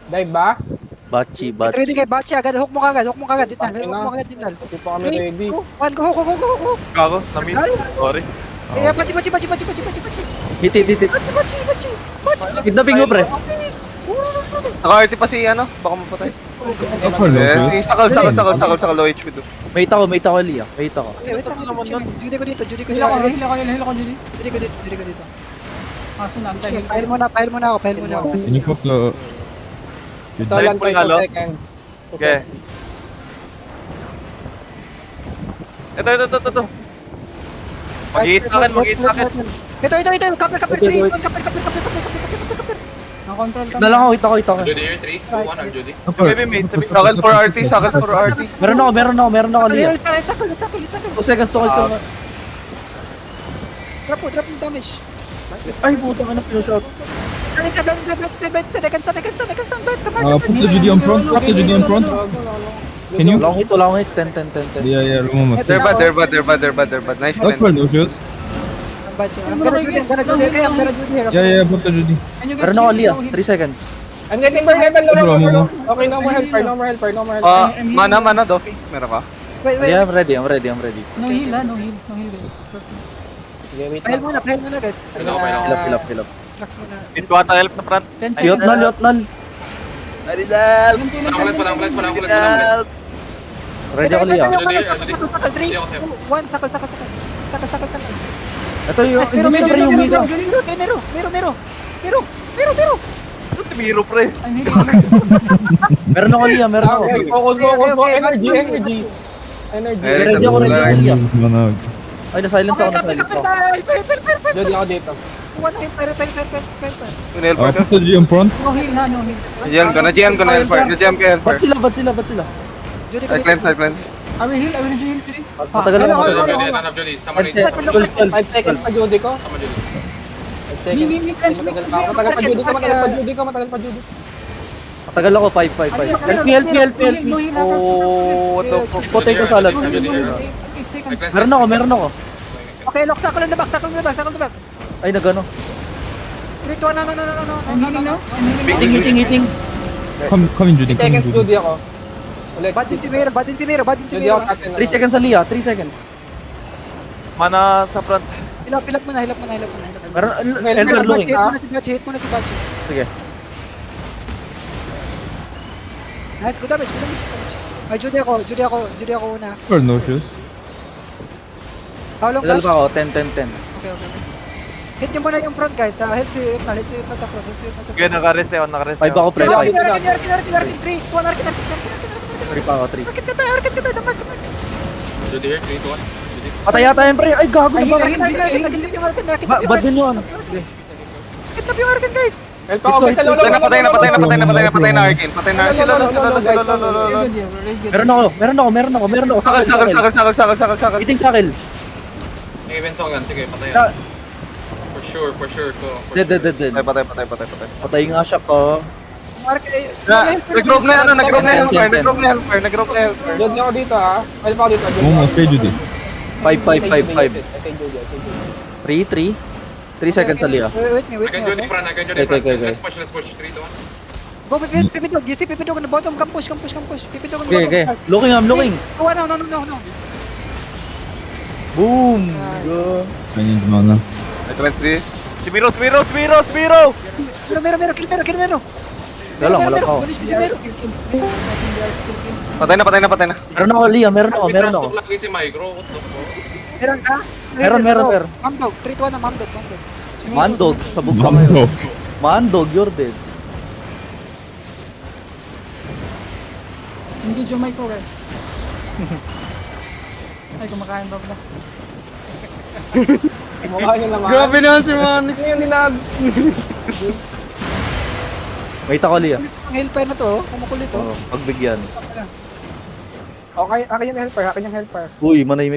Dive ba? Bachi, Get ready bachi. kay Bachi agad. Hook mo kagad. Hook mo kagad. Dital. Bakit Hook na? mo kagad. Dital. Hindi pa kami 3, ready. 2, 1. Go, go, go, go, go. Gago, na-miss. Sorry. Eh, Bachi, Bachi, Bachi, Bachi, Bachi, Bachi, Bachi. Hit, hit, hit, hit. Bachi, Bachi, Bachi. Bachi. Kidnapping mo, pre. Naka-RT pa si ano, baka mapatay. Hello, Yes, sakal, low HP do. Mate ako, Lia. Wait ako. Eh, wait lang. Judy ko dito. Judy ko Hila ko, dito. hila ko, hila ko, Judy. Judy ko dito. Judy ko dito. Kaso na, Sige, antay. Pile mo na ako. Pile mo na ako. Can you pop the... Ito lang Dive 2 Pangalo. seconds. 2 Okay. seconds. Ito. Mag-hit sa akin. Ito. Kapir. Wait, wait. Kapir. Nakakontrol ka Na lang ako, hit ako. Judy here, 3, 2, 1, I'm Judy. Maybe may sabi. Sakal for RT. Meron ako, Lia. Sakal. 2 seconds, 2 seconds. Drop mo damage. Ay, putang ina, pinushot. Put the GD on front. Put the GD on front. Can you? Wala akong hit. 10. Yeah, lumamat. They're bad. Nice Not clean. no shoes. I'm gonna do here. Yeah, put the GD. Meron ako, Lia. 3 seconds. I'm getting by level. Bro, mo. Okay, no more helper. Mana, Doffy. Meron ka? Wait. Yeah, I'm ready. No heal, no heal, guys. Sige, wait Pile lang. muna guys. Fill up. Relax muna. Hit ko ata help sa front. 10 Liot seconds. nal. Aridal. Walang ulit. Ready ako, Lia. Three, 1, sakal. Ito yung Mira. Mero. Si Miro, pre. I'm healing. Meron ako, Lia. Okay, focus. Okay. Energy. Ready ako, Lia. Manag. Ay, na-silence ako. Judy ako dito. Helper ka. Put the GD on front. No heal ha, no heal. Najian ko na helper. Ba't sila? Side cleanse. I will heal, Judy. Matagal lang ako. Judy, hanap Judy. Someone needs 5 seconds pa Judy ko. someone Judy. 5 seconds. Me, cleanse, Matagal pa Judy ko. Matagal ako, 5. Help. No heal ha. Oh, what the fuck? Potato salad. No heal, no heal. 8 seconds. Meron ako. Okay, lock, sakal na back. Ay, nagano. 3, 2, 1, no. I'm healing now. I'm healing now. Hiting. Come in, Judy. 8 Come in, seconds Judy. Judy ako. Ulit. Bad din si Mero. Judy ako sa atin. 3 seconds sa Lia, 3 seconds. Mana sa front. Hilap mo na. Meron, Elmer looking. Hit mo na si Bachi. Sige. Nice, good damage. Ay, Judy ako una. Or no shoes. How long Tagal flash? pa ako, 10. Okay. Hit nyo muna yung front guys. Hit si Yutnal sa front. Sige, naka-rest ako. 5 ako, pre. Arkin, 5. 3, 2, 1, Arkin. 3 pa ako, 3. Arkin ka tayo. Judy here, 3, 2, 1. Judy. Patay yata yan, pre. Ay, gago na ba? Bad din yun. Kidnap yung Arkin guys. Help ako guys sa lolo. Patay na Arkin. Patay na. Si Lolo. You're good, you're good. Meron ako. Sakal. Hiting sakil. Hey, Benson gan. Sige, patay Ah. yan. For sure. Dead. Patay. Patay nga siya ko. Nag-group na helper. Judy ako dito ha. Help ako dito. Almost kay Judy. 5. Okay, Judy. 3. 3 seconds sa Lia. Wait I can Judy me. front, I can Judy front. Okay. Let's push. 3, 2, 1. Go, Pipidog. You see Pipidog on the bottom. Come push. Pipidog on the bottom. Okay. Looking, I'm looking. Oh, no. Boom. I need mana. I cleanse this. Si Miro. Mero. Kill Mero. Wala pa ako. Punish si Mero. Patay na. Meron ako, Lia. Meron ako. Stop lagi si Micro. What the fuck? Meron ka? Meron. Mamdog. 3, 2, 1 na Mamdog. Mandog. Sabog ka ngayon. Mando. Mandog, you're dead. Engage yung micro, guys. Ay, kumakain ba pala? Mukha nyo naman. Grabe naman si Manix. Ano yung dinag? Wait ako, Lia. Ang helper na to. Kumukulit to. Pagbigyan. Okay, akin yung helper. Uy, manahimik.